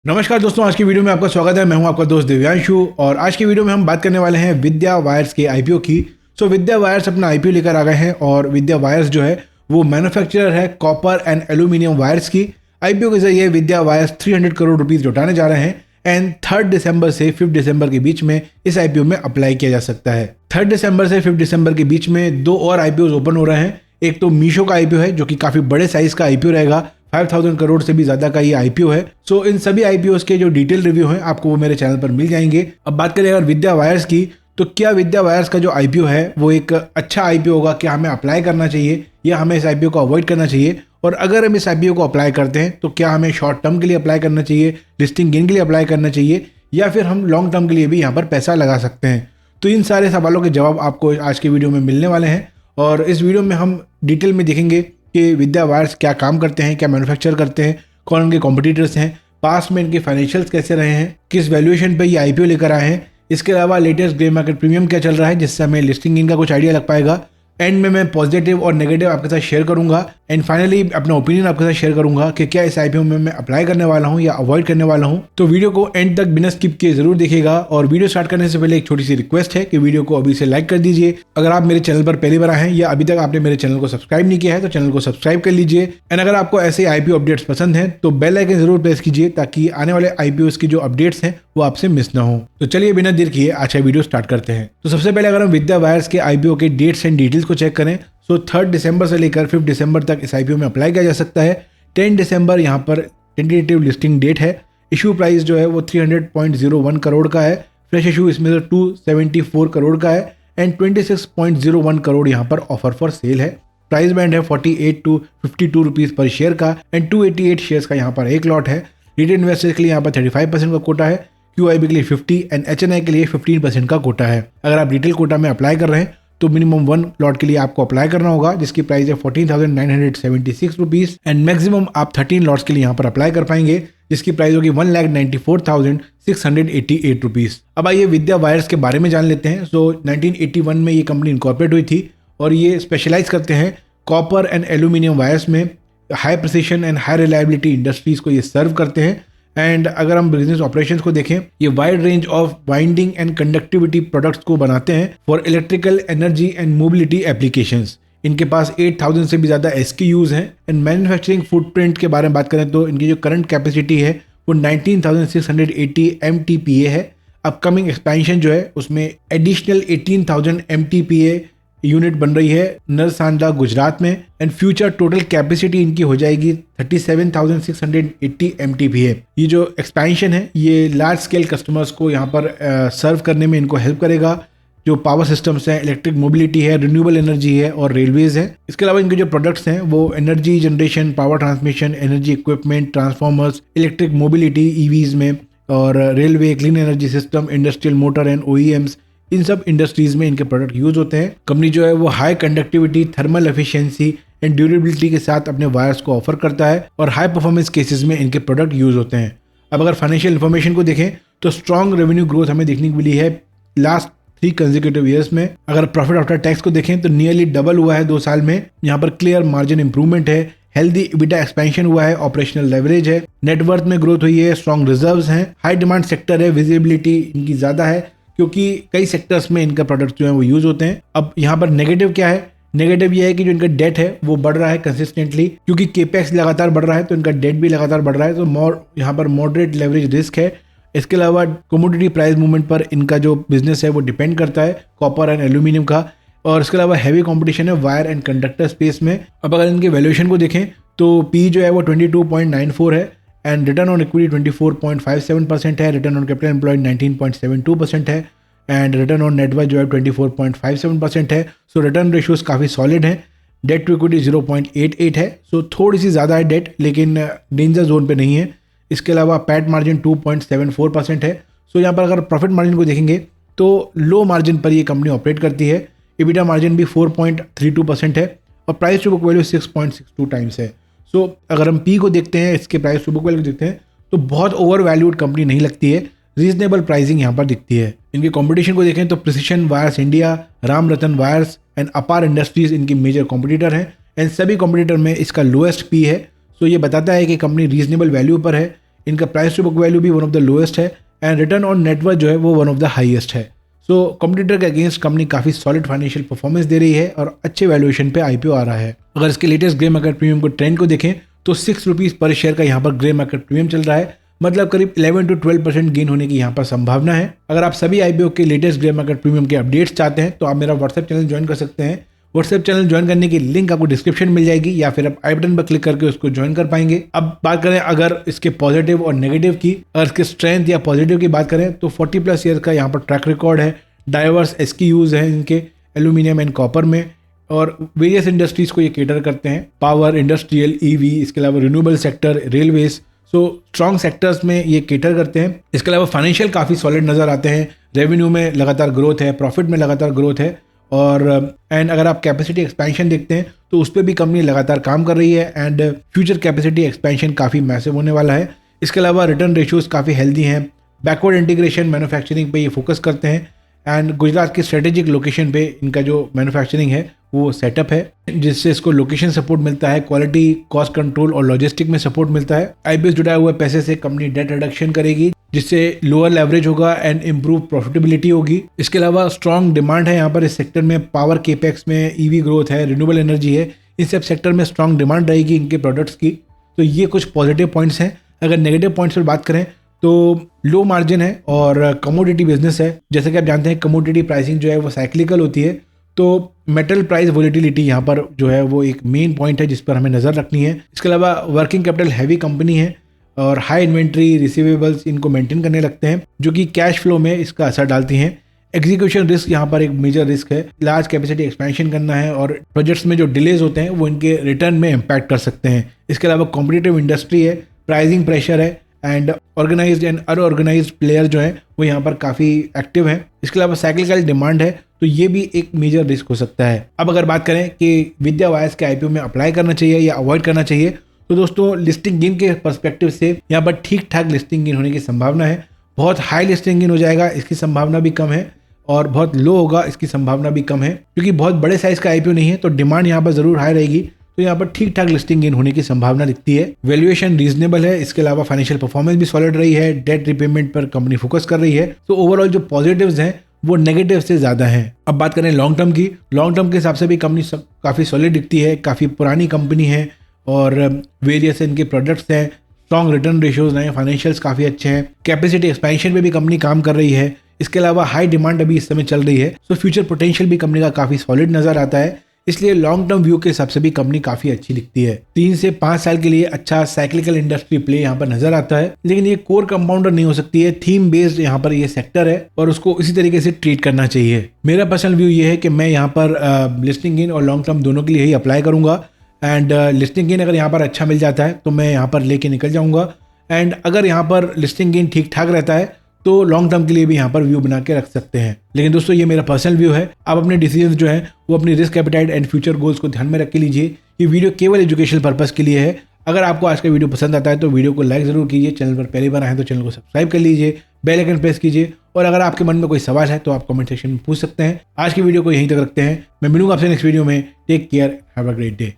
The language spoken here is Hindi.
नमस्कार दोस्तों, आज की वीडियो में आपका स्वागत है। मैं हूं आपका दोस्त दिव्यांशु और आज की वीडियो में हम बात करने वाले हैं विद्या वायर्स के आईपीओ की। विद्या वायर्स अपना आईपीओ लेकर आ गए हैं और विद्या वायर्स जो है वो मैन्युफैक्चरर है कॉपर एंड एल्यूमिनियम वायर्स की। आईपीओ के जरिए विद्या वायर्स 300 करोड़ रुपीज जुटाने जा रहे हैं एंड 3 दिसंबर से 5 दिसंबर के बीच में इस आईपीओ में अप्लाई किया जा सकता है। 3 दिसंबर से 5 दिसंबर के बीच में दो और आईपीओ ओपन हो रहे हैं। एक तो मीशो का आईपीओ है जो कि काफी बड़े साइज का आईपीओ रहेगा, 5000 करोड़ से भी ज्यादा का ये आईपीओ है। इन सभी आईपीओ के जो डिटेल रिव्यू है आपको वो मेरे चैनल पर मिल जाएंगे। अब बात करें अगर विद्या वायर्स की, तो क्या विद्या वायर्स का जो आईपीओ है वो एक अच्छा आईपीओ होगा? क्या हमें अप्लाई करना चाहिए या हमें इस आईपीओ को अवॉइड करना चाहिए? और अगर हम इस आईपीओ को अप्लाई करते हैं तो क्या हमें शॉर्ट टर्म के लिए अप्लाई करना चाहिए, लिस्टिंग गेन के लिए अप्लाई करना चाहिए, या फिर हम लॉन्ग टर्म के लिए भी यहाँ पर पैसा लगा सकते हैं? तो इन सारे सवालों के जवाब आपको आज के वीडियो में मिलने वाले हैं और इस वीडियो में हम डिटेल में देखेंगे कि विद्या वायर्स क्या काम करते हैं, क्या मैन्युफैक्चर करते हैं, कौन उनके कॉम्पिटिटर्स हैं, पास्ट में इनके फाइनेंशियल्स कैसे रहे हैं, किस वैल्यूएशन पे ये आईपीओ लेकर आए हैं, इसके अलावा लेटेस्ट ग्रे मार्केट प्रीमियम क्या चल रहा है जिससे हमें लिस्टिंग इनका कुछ आइडिया लग पाएगा। एंड में मैं पॉजिटिव और नेगेटिव आपके साथ शेयर करूंगा एंड फाइनली अपना ओपिनियन आपके साथ शेयर करूंगा कि क्या इस आईपीओ में मैं अप्लाई करने वाला हूं या अवॉइड करने वाला हूं। तो वीडियो को एंड तक बिना स्किप किए जरूर देखिएगा और वीडियो स्टार्ट करने से पहले एक छोटी सी रिक्वेस्ट है कि वीडियो को अभी से लाइक कर दीजिए। अगर आप मेरे चैनल पर पहली बार आए हैं या अभी तक आपने मेरे चैनल को सब्सक्राइब नहीं किया है तो चैनल को सब्सक्राइब कर लीजिए। एंड अगर आपको ऐसे आईपीओ अपडेट्स पसंद हैं तो बेल आइकन जरूर प्रेस कीजिए ताकि आने वाले आईपीओ की जो अपडेट्स हैं वो आपसे मिस ना हो। तो चलिए बिना देर किए आज का वीडियो स्टार्ट करते हैं। तो सबसे पहले अगर हम विद्या वायर्स के आईपीओ के डेट्स एंड डिटेल्स को चेक करें 3 दिसंबर से लेकर 5 दिसंबर तक इस आईपीओ में अप्लाई किया जा सकता है। 10 दिसंबर यहाँ पर टेंटेटिव लिस्टिंग डेट है। इशू प्राइस जो है वो 300.01 करोड़ का है। फ्रेश इशू इसमें से 274 करोड़ का है एंड 26.01 करोड़ यहाँ पर ऑफर फॉर सेल है। प्राइस बैंड है 48 to 52 रुपीज पर शेयर का एंड 288 शेयर्स का यहाँ पर एक लॉट है। रिटेल इन्वेस्टर्स के लिए यहाँ पर 35% का कोटा है, QIB के लिए 50 एंड HNI के लिए 15% का कोटा है। अगर आप रिटेल कोटा में अप्लाई कर रहे हैं तो मिनिमम 1 लॉट के लिए आपको अप्लाई करना होगा जिसकी प्राइस है 14,976 रुपीज एंड मैक्सिमम आप 13 लॉट्स के लिए यहाँ पर अप्लाई कर पाएंगे जिसकी प्राइस होगी 1,94,688 रुपीज। अब आइए विद्या वायर्स के बारे में जान लेते हैं। 1981 में ये कंपनी इनकॉर्पोरेट हुई थी और ये स्पेशलाइज करते हैं कॉपर एंड एल्यूमिनियम वायर्स में। High precision and high reliability industries को ये सर्व करते हैं। एंड अगर हम बिजनेस ऑपरेशंस को देखें, ये wide range of winding and conductivity products को बनाते हैं for electrical energy and mobility applications. इनके पास 8000 से भी ज़्यादा SKUs हैं। एंड मैन्युफैक्चरिंग फुटप्रिंट के बारे में बात करें तो इनकी जो करंट कैपेसिटी है वो 19,680 MTPA है। अपकमिंग एक्सपेंशन जो है उसमें एडिशनल 18,000 MTPA यूनिट बन रही है नरसांडा गुजरात में एंड फ्यूचर टोटल कैपेसिटी इनकी हो जाएगी 37,680 MTPA। ये जो एक्सपेंशन है ये लार्ज स्केल कस्टमर्स को यहाँ पर सर्व करने में इनको हेल्प करेगा। जो पावर सिस्टम्स हैं, इलेक्ट्रिक मोबिलिटी है, रिन्यूएबल एनर्जी है और रेलवेज है। इसके अलावा इनके जो प्रोडक्ट्स हैं वो energy generation, power transmission, energy equipment, transformers, electric mobility EVs में और railway, clean energy system, industrial motor and OEMs, इन सब इंडस्ट्रीज में इनके प्रोडक्ट यूज होते हैं। कंपनी जो है वो high conductivity, thermal efficiency and durability के साथ अपने वायर्स को ऑफर करता है और हाई परफॉर्मेंस केसेस में इनके प्रोडक्ट यूज होते हैं। अब अगर फाइनेंशियल इन्फॉर्मेशन को देखें तो स्ट्रॉन्ग रेवेन्यू ग्रोथ हमें देखने को मिली है लास्ट 3 कंसेक्यूटिव ईयर्स में। अगर प्रॉफिट आफ्टर टैक्स को देखें तो नियरली डबल हुआ है 2 साल में। यहाँ पर क्लियर मार्जिन इंप्रूवमेंट है, हेल्दी EBITDA एक्सपेंशन हुआ है, ऑपरेशनल लेवरेज है, नेटवर्थ में ग्रोथ हुई है, स्ट्रॉन्ग रिजर्व्स हैं, हाई डिमांड सेक्टर है, विजिबिलिटी इनकी ज्यादा है क्योंकि कई सेक्टर्स में इनका प्रोडक्ट जो है वो यूज होते हैं। अब यहाँ पर नेगेटिव क्या है? नेगेटिव ये है कि जो इनका डेट है वो बढ़ रहा है कंसिस्टेंटली, क्योंकि केपेक्स लगातार बढ़ रहा है तो इनका डेट भी लगातार बढ़ रहा है, तो यहाँ पर मॉडरेट लेवरेज रिस्क है। इसके अलावा कमोडिटी प्राइस मूवमेंट पर इनका जो बिजनेस है वो डिपेंड करता है, कॉपर एंड एल्यूमिनियम का। और इसके अलावा हैवी कॉम्पिटिशन है वायर एंड कंडक्टर स्पेस में। अब अगर इनके वैल्यूएशन को देखें तो P जो है वो 22.94 है एंड रिटर्न ऑन इक्विटी 24.57% है, रिटर्न ऑन कैपिटल एम्प्लॉयड 19.72% है एंड रिटर्न ऑन नेटवर्थ जो है 24.57% है। रिटर्न रेशियोज काफ़ी सॉलिड हैं। डेट टू इक्विटी 0.88 है, थोड़ी सी ज़्यादा है डेट लेकिन डेंजर जोन पे नहीं है। इसके अलावा पैट मार्जिन 2.74% है। यहाँ पर अगर प्रॉफिट मार्जिन को देखेंगे तो लो मार्जिन पर ये कंपनी ऑपरेट करती है। EBITDA मार्जिन भी 4.32% है और price to book value 6.62 times है। अगर हम P को देखते हैं, इसके प्राइस टू बुक वैल्यू देखते हैं तो बहुत ओवर वैल्यूड कंपनी नहीं लगती है, रीजनेबल प्राइसिंग यहाँ पर दिखती है। इनके कंपटीशन को देखें तो precision wires India, Ram Ratan wires and अपार इंडस्ट्रीज इनकी मेजर कॉम्पिटिटर हैं एंड सभी कॉम्पिटिटर में इसका लोएस्ट P है। ये बताता है कि कंपनी रीजनेबल वैल्यू पर है। इनका प्राइस टू बुक वैल्यू भी वन ऑफ द लोएस्ट है एंड रिटर्न ऑन नेटवर्थ जो है वो वन ऑफ द हाईएस्ट है। सो कॉम्पिटिटर के अगेंस्ट कंपनी काफी सॉलिड फाइनेंशियल परफॉर्मेंस दे रही है और अच्छे वैल्यूएशन पे आईपीओ आ रहा है। अगर इसके लेटेस्ट ग्रे मार्केट प्रीमियम को ट्रेंड को देखें तो 6 रुपीज पर शेयर का यहाँ पर ग्रे मार्केट प्रीमियम चल रहा है, मतलब करीब 11 to 12% गेन होने की यहाँ पर संभावना है। अगर आप सभी आईपीओ के लेटेस्ट ग्रे मार्केट प्रीमियम के अपडेट्स चाहते हैं तो आप मेरा व्हाट्सएप चैनल ज्वाइन कर सकते हैं। व्हाट्सएप चैनल ज्वाइन करने की लिंक आपको डिस्क्रिप्शन मिल जाएगी या फिर आप आई बटन पर क्लिक करके उसको ज्वाइन कर पाएंगे। अब बात करें अगर इसके पॉजिटिव और नेगेटिव की, अगर इसके स्ट्रेंथ या पॉजिटिव की बात करें तो 40+ ईयर का यहाँ पर ट्रैक रिकॉर्ड है, डाइवर्स SKUs हैं इनके एल्यूमिनियम एंड कॉपर में और वेरियस इंडस्ट्रीज को ये केटर करते हैं, पावर, इंडस्ट्रियल, EV, इसके अलावा renewable sector, railways, so strong sectors में ये केटर करते हैं। इसके अलावा फाइनेंशियल काफ़ी सॉलिड नज़र आते हैं, रेवेन्यू में लगातार ग्रोथ है, प्रॉफिट में लगातार ग्रोथ है और एंड अगर आप कैपेसिटी एक्सपेंशन देखते हैं तो उस पर भी कंपनी लगातार काम कर रही है एंड फ्यूचर कैपेसिटी एक्सपेंशन काफ़ी मैसिव होने वाला है। इसके अलावा रिटर्न रेशियोज काफ़ी हेल्दी हैं, बैकवर्ड इंटीग्रेशन मैन्युफैक्चरिंग पे ये फोकस करते हैं एंड गुजरात की स्ट्रेटेजिक लोकेशन पे इनका जो मैन्युफैक्चरिंग है वो सेटअप है जिससे इसको लोकेशन सपोर्ट मिलता है, क्वालिटी, कॉस्ट कंट्रोल और लॉजिस्टिक में सपोर्ट मिलता है। आईपीओ जुड़ा हुए पैसे से कंपनी डेट रिडक्शन करेगी जिससे लोअर लेवरेज होगा एंड इम्प्रूव प्रॉफिटेबिलिटी होगी। इसके अलावा स्ट्रॉन्ग डिमांड है यहाँ पर इस सेक्टर में, पावर केपेक्स में, EV ग्रोथ है, रिन्यूएबल एनर्जी है, इन सब सेक्टर में स्ट्रॉन्ग डिमांड रहेगी इनके प्रोडक्ट्स की। तो ये कुछ पॉजिटिव पॉइंट्स हैं। अगर नेगेटिव पॉइंट्स पर बात करें तो लो मार्जिन है और कमोडिटी बिजनेस है। जैसे कि आप जानते हैं कमोडिटी प्राइसिंग जो है वो साइक्लिकल होती है, तो मेटल प्राइस वोलेटिलिटी यहाँ पर जो है वो एक मेन पॉइंट है जिस पर हमें नज़र रखनी है। इसके अलावा वर्किंग कैपिटल हैवी कंपनी है और हाई इन्वेंट्री, रिसीवेबल्स इनको मेंटेन करने लगते हैं जो कि कैश फ्लो में इसका असर डालती हैं। एग्जीक्यूशन रिस्क यहाँ पर एक मेजर रिस्क है, लार्ज कैपेसिटी एक्सपेंशन करना है और प्रोजेक्ट्स में जो डिलेज होते हैं वो इनके रिटर्न में इम्पैक्ट कर सकते हैं। इसके अलावा कॉम्पिटिटिव इंडस्ट्री है, प्राइसिंग प्रेशर है and organised and unorganised player जो हैं वो यहाँ पर काफ़ी एक्टिव हैं। इसके अलावा साइक्लिकल डिमांड है तो ये भी एक मेजर रिस्क हो सकता है। अब अगर बात करें कि विद्या वायर्स के आईपीओ में अप्लाई करना चाहिए या अवॉइड करना चाहिए तो दोस्तों लिस्टिंग गेन के पर्सपेक्टिव से यहाँ पर ठीक ठाक लिस्टिंग गेन होने की संभावना है। बहुत हाई लिस्टिंग गेन हो जाएगा इसकी संभावना भी कम है और बहुत लो होगा इसकी संभावना भी कम है, क्योंकि बहुत बड़े साइज का आईपीओ नहीं है तो डिमांड यहाँ पर जरूर हाई रहेगी, तो यहाँ पर ठीक ठाक लिस्टिंग गेन होने की संभावना दिखती है। वैल्यूएशन रीजनेबल है। इसके अलावा फाइनेंशियल परफॉर्मेंस भी सॉलिड रही है, डेट रिपेमेंट पर कंपनी फोकस कर रही है, तो ओवरऑल जो पॉजिटिव्स हैं वो नेगेटिव से ज्यादा हैं। अब बात करें लॉन्ग टर्म की, लॉन्ग टर्म के हिसाब से भी कंपनी काफी सॉलिड दिखती है, काफी पुरानी कंपनी है और वेरियस इनके प्रोडक्ट्स हैं, स्ट्रॉन्ग रिटर्न रेशियोज हैं, फाइनेंशियल्स काफी अच्छे हैं, कैपेसिटी एक्सपेंशन पे भी कंपनी काम कर रही है। इसके अलावा हाई डिमांड अभी इस समय चल रही है, सो फ्यूचर पोटेंशियल भी कंपनी का काफी सॉलिड नजर आता है, इसलिए लॉन्ग टर्म व्यू के हिसाब से भी कंपनी काफी अच्छी दिखती है। 3 से 5 साल के लिए अच्छा साइक्लिकल इंडस्ट्री प्ले यहाँ पर नजर आता है, लेकिन ये कोर कंपाउंडर नहीं हो सकती है, थीम बेस्ड यहाँ पर ये सेक्टर है और उसको इसी तरीके से ट्रीट करना चाहिए। मेरा पर्सनल व्यू ये है कि मैं यहाँ पर लिस्टिंग गेन और लॉन्ग टर्म दोनों के लिए ही अप्लाई करूंगा एंड लिस्टिंग गेन अगर यहाँ पर अच्छा मिल जाता है तो मैं यहाँ पर लेके निकल जाऊंगा एंड अगर यहाँ पर लिस्टिंग गेन ठीक ठाक रहता है तो लॉन्ग टर्म के लिए भी यहाँ पर व्यू बना के रख सकते हैं। लेकिन दोस्तों ये मेरा पर्सनल व्यू है, आप अपने डिसीजन जो है वो अपनी risk appetite and future goals को ध्यान में रख के लीजिए। ये वीडियो केवल एजुकेशनल पर्पस के लिए है। अगर आपको आज का वीडियो पसंद आता है तो वीडियो को लाइक जरूर कीजिए, चैनल पर पहली बार आए तो चैनल को सब्सक्राइब कर लीजिए, बेल आइकन प्रेस कीजिए और अगर आपके मन में कोई सवाल है तो आप कमेंट सेक्शन में पूछ सकते हैं। आज की वीडियो को यहीं तक रखते हैं, मैं मिलूंगा आपसे नेक्स्ट वीडियो में। Take care, have a great day.